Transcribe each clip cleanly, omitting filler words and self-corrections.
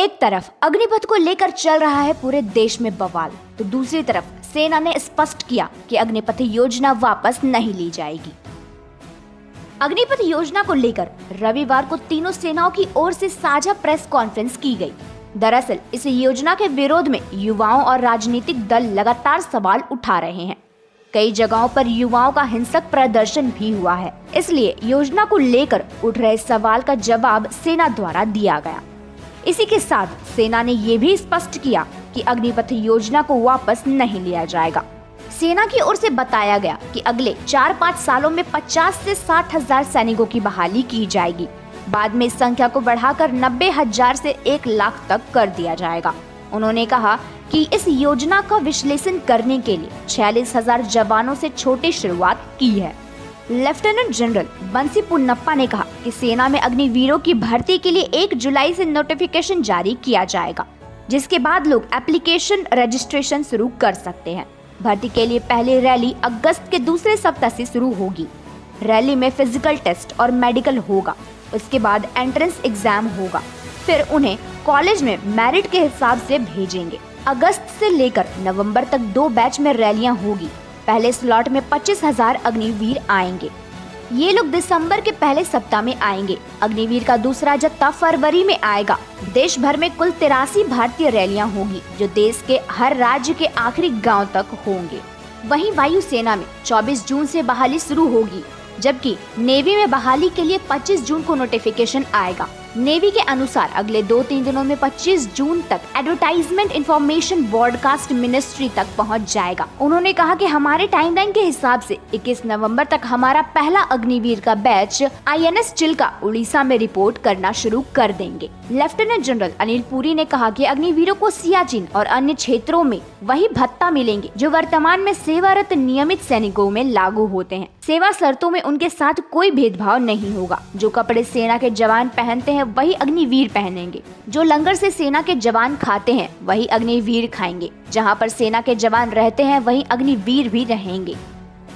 एक तरफ अग्निपथ को लेकर चल रहा है पूरे देश में बवाल, तो दूसरी तरफ सेना ने स्पष्ट किया कि अग्निपथ योजना वापस नहीं ली जाएगी। अग्निपथ योजना को लेकर रविवार को तीनों सेनाओं की ओर से साझा प्रेस कॉन्फ्रेंस की गई। दरअसल इस योजना के विरोध में युवाओं और राजनीतिक दल लगातार सवाल उठा रहे हैं। कई जगहों पर युवाओं का हिंसक प्रदर्शन भी हुआ है, इसलिए योजना को लेकर उठ रहे सवाल का जवाब सेना द्वारा दिया गया। इसी के साथ सेना ने ये भी स्पष्ट किया कि अग्निपथ योजना को वापस नहीं लिया जाएगा। सेना की ओर से बताया गया कि अगले 4-5 सालों में 50 से 60 हजार सैनिकों की बहाली की जाएगी। बाद में इस संख्या को बढ़ाकर 90,000 से 1 लाख तक कर दिया जाएगा। उन्होंने कहा कि इस योजना का विश्लेषण करने के लिए 46,000 जवानों से छोटी शुरुआत की है। लेफ्टिनेंट जनरल बंसी पुन्नप्पा ने कहा कि सेना में अग्निवीरों की भर्ती के लिए 1 जुलाई से नोटिफिकेशन जारी किया जाएगा, जिसके बाद लोग एप्लीकेशन रजिस्ट्रेशन शुरू कर सकते हैं। भर्ती के लिए पहली रैली अगस्त के दूसरे सप्ताह से शुरू होगी। रैली में फिजिकल टेस्ट और मेडिकल होगा, उसके बाद एंट्रेंस एग्जाम होगा, फिर उन्हें कॉलेज में मेरिट के हिसाब से भेजेंगे। अगस्त से लेकर नवंबर तक 2 बैच में रैलियां होगी। पहले स्लॉट में 25,000 अग्निवीर आएंगे। ये लोग दिसंबर के पहले सप्ताह में आएंगे। अग्निवीर का दूसरा जत्था फरवरी में आएगा। देश भर में कुल 83 भारतीय रैलियां होंगी, जो देश के हर राज्य के आखिरी गांव तक होंगे। वहीं वायुसेना में 24 जून से बहाली शुरू होगी, जबकि नेवी में बहाली के लिए 25 जून को नोटिफिकेशन आएगा। नेवी के अनुसार अगले 2-3 दिनों में 25 जून तक एडवर्टाइजमेंट इंफॉर्मेशन ब्रॉडकास्ट मिनिस्ट्री तक पहुंच जाएगा। उन्होंने कहा कि हमारे टाइमलाइन के हिसाब से 21 नवंबर तक हमारा पहला अग्निवीर का बैच INS चिल्का उड़ीसा में रिपोर्ट करना शुरू कर देंगे। लेफ्टिनेंट जनरल अनिल पुरी ने कहा कि अग्निवीरों को सियाचिन और अन्य क्षेत्रों में वही भत्ता मिलेंगे जो वर्तमान में सेवारत नियमित सैनिकों में लागू होते हैं। सेवा शर्तों में उनके साथ कोई भेदभाव नहीं होगा। जो कपड़े सेना के जवान पहनते हैं वही अग्निवीर पहनेंगे। जो लंगर से सेना के जवान खाते हैं वही अग्निवीर खाएंगे। जहां पर सेना के जवान रहते हैं वहीं अग्निवीर भी रहेंगे।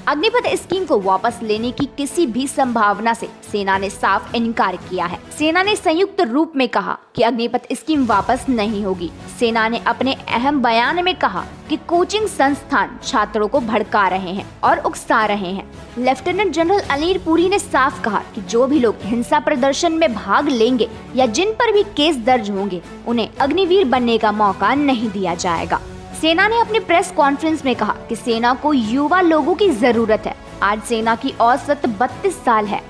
अग्निपथ स्कीम को वापस लेने की किसी भी संभावना से सेना ने साफ इनकार किया है। सेना ने संयुक्त रूप में कहा कि अग्निपथ स्कीम वापस नहीं होगी। सेना ने अपने अहम बयान में कहा कि कोचिंग संस्थान छात्रों को भड़का रहे हैं और उकसा रहे हैं। लेफ्टिनेंट जनरल अनिल पुरी ने साफ कहा कि जो भी लोग हिंसा प्रदर्शन में भाग लेंगे या जिन पर भी केस दर्ज होंगे, उन्हें अग्निवीर बनने का मौका नहीं दिया जाएगा। सेना ने अपनी प्रेस कॉन्फ्रेंस में कहा कि सेना को युवा लोगों की जरूरत है। आज सेना की औसत 32 साल है,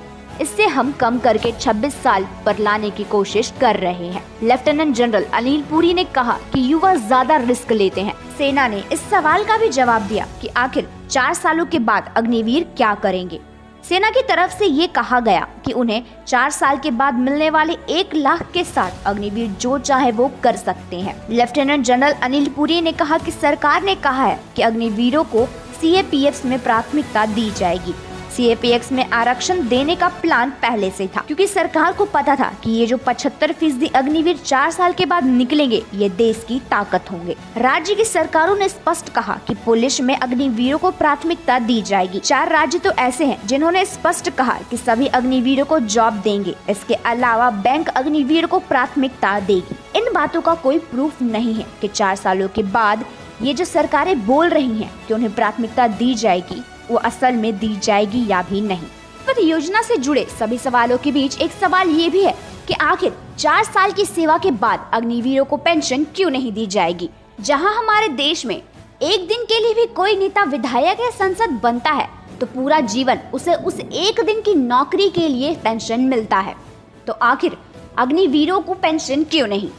इससे हम कम करके 26 साल पर लाने की कोशिश कर रहे हैं। लेफ्टिनेंट जनरल अनिल पुरी ने कहा कि युवा ज्यादा रिस्क लेते हैं। सेना ने इस सवाल का भी जवाब दिया कि आखिर 4 सालों के बाद अग्निवीर क्या करेंगे। सेना की तरफ से ये कहा गया कि उन्हें 4 साल के बाद मिलने वाले 1 लाख के साथ अग्निवीर जो चाहे वो कर सकते हैं। लेफ्टिनेंट जनरल अनिल पुरी ने कहा कि सरकार ने कहा है कि अग्निवीरों को CAPX में प्राथमिकता दी जाएगी। CAPX में आरक्षण देने का प्लान पहले से था, क्योंकि सरकार को पता था कि ये जो 75% अग्निवीर 4 साल के बाद निकलेंगे, ये देश की ताकत होंगे। राज्य की सरकारों ने स्पष्ट कहा कि पुलिस में अग्निवीरों को प्राथमिकता दी जाएगी। 4 राज्य तो ऐसे हैं जिन्होंने स्पष्ट कहा कि सभी अग्निवीरों को जॉब देंगे। इसके अलावा बैंक अग्निवीरों को प्राथमिकता देगी। इन बातों का कोई प्रूफ नहीं है कि 4 सालों के बाद ये जो सरकारें बोल रही हैं कि उन्हें प्राथमिकता दी जाएगी, वो असल में दी जाएगी या भी नहीं। पर योजना से जुड़े सभी सवालों के बीच एक सवाल ये भी है कि आखिर 4 साल की सेवा के बाद अग्निवीरों को पेंशन क्यों नहीं दी जाएगी। जहां हमारे देश में एक दिन के लिए भी कोई नेता विधायक या सांसद बनता है तो पूरा जीवन उसे उस एक दिन की नौकरी के लिए पेंशन मिलता है, तो आखिर अग्निवीरों को पेंशन क्यों नहीं।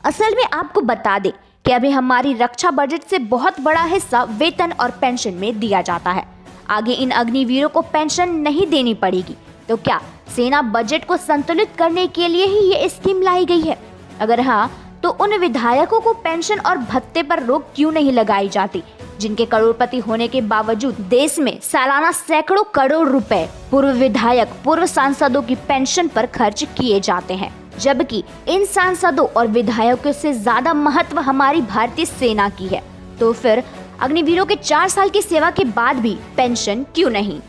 असल में आपको बता दें कि अभी हमारी रक्षा बजट से बहुत बड़ा हिस्सा वेतन और पेंशन में दिया जाता है। आगे इन अग्निवीरों को पेंशन नहीं देनी पड़ेगी, तो क्या सेना बजट को संतुलित करने के लिए ही ये स्कीम लाई गई है? अगर हाँ, तो उन विधायकों को पेंशन और भत्ते पर रोक क्यों नहीं लगाई जाती, जिनके करोड़पति होने के बावजूद देश में सालाना सैकड़ों करोड़ रुपए पूर्व विधायक, पूर्व सांसदों की पेंशन पर खर्च किए जाते हैं, जबकि इन सांसदों और विधायकों से ज्यादा महत्व हमारी भारतीय सेना की है। तो फिर अग्निवीरों के 4 साल की सेवा के बाद भी पेंशन क्यों नहीं?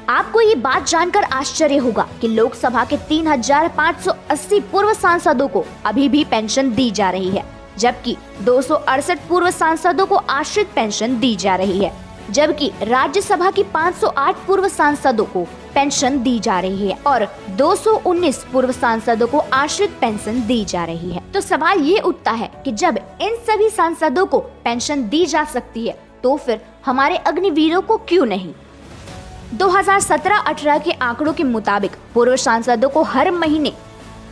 आपको ये बात जानकर आश्चर्य होगा कि लोकसभा के 3,580 पूर्व सांसदों को अभी भी पेंशन दी जा रही है, जबकि 268 पूर्व सांसदों को आश्रित पेंशन दी जा रही है, जबकि राज्यसभा की 508 पूर्व सांसदों को पेंशन दी जा रही है और 219 पूर्व सांसदों को आश्रित पेंशन दी जा रही है। तो सवाल ये उठता है कि जब इन सभी सांसदों को पेंशन दी जा सकती है तो फिर हमारे अग्निवीरों को क्यों नहीं? 2017-18 के आंकड़ों के मुताबिक पूर्व सांसदों को हर महीने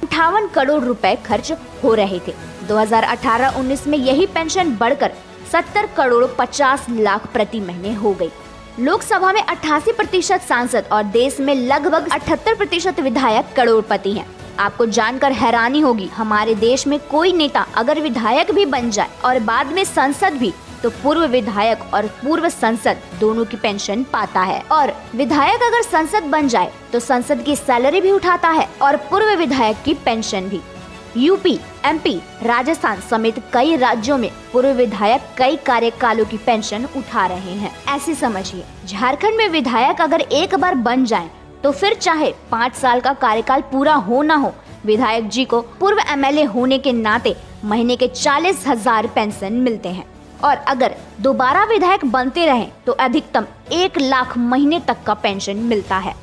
58 करोड़ रुपए खर्च हो रहे थे। 2018-19 में यही पेंशन बढ़कर 70 करोड़ 50 लाख प्रति महीने हो गई। लोकसभा में 88% सांसद और देश में लगभग 78% विधायक करोड़पति हैं। आपको जानकर हैरानी होगी, हमारे देश में कोई नेता अगर विधायक भी बन जाए और बाद में संसद भी, तो पूर्व विधायक और पूर्व संसद दोनों की पेंशन पाता है, और विधायक अगर संसद बन जाए तो संसद की सैलरी भी उठाता है और पूर्व विधायक की पेंशन भी। यूपी, एमपी, राजस्थान समेत कई राज्यों में पूर्व विधायक कई कार्यकालों की पेंशन उठा रहे हैं। ऐसे समझिए, झारखंड में विधायक अगर एक बार बन जाएं, तो फिर चाहे 5 साल का कार्यकाल पूरा हो ना हो, विधायक जी को पूर्व एमएलए होने के नाते महीने के 40,000 पेंशन मिलते हैं, और अगर दोबारा विधायक बनते रहें तो अधिकतम 1 लाख महीने तक का पेंशन मिलता है।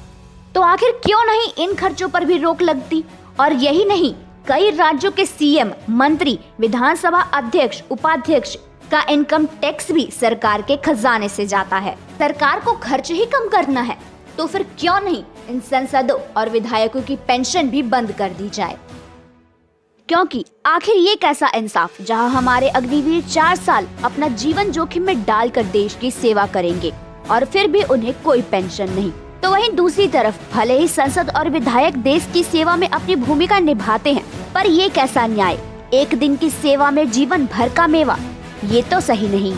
तो आखिर क्यों नहीं इन खर्चों पर भी रोक लगती? और यही नहीं, कई राज्यों के सीएम, मंत्री, विधानसभा अध्यक्ष, उपाध्यक्ष का इनकम टैक्स भी सरकार के खजाने से जाता है। सरकार को खर्च ही कम करना है तो फिर क्यों नहीं इन सांसदों और विधायकों की पेंशन भी बंद कर दी जाए? क्योंकि आखिर ये कैसा इंसाफ जहां हमारे अग्निवीर 4 साल अपना जीवन जोखिम में डालकर देश की सेवा करेंगे और फिर भी उन्हें कोई पेंशन नहीं। तो वहीं दूसरी तरफ भले ही संसद और विधायक देश की सेवा में अपनी भूमिका निभाते हैं, पर ये कैसा न्याय? एक दिन की सेवा में जीवन भर का मेवा, ये तो सही नहीं।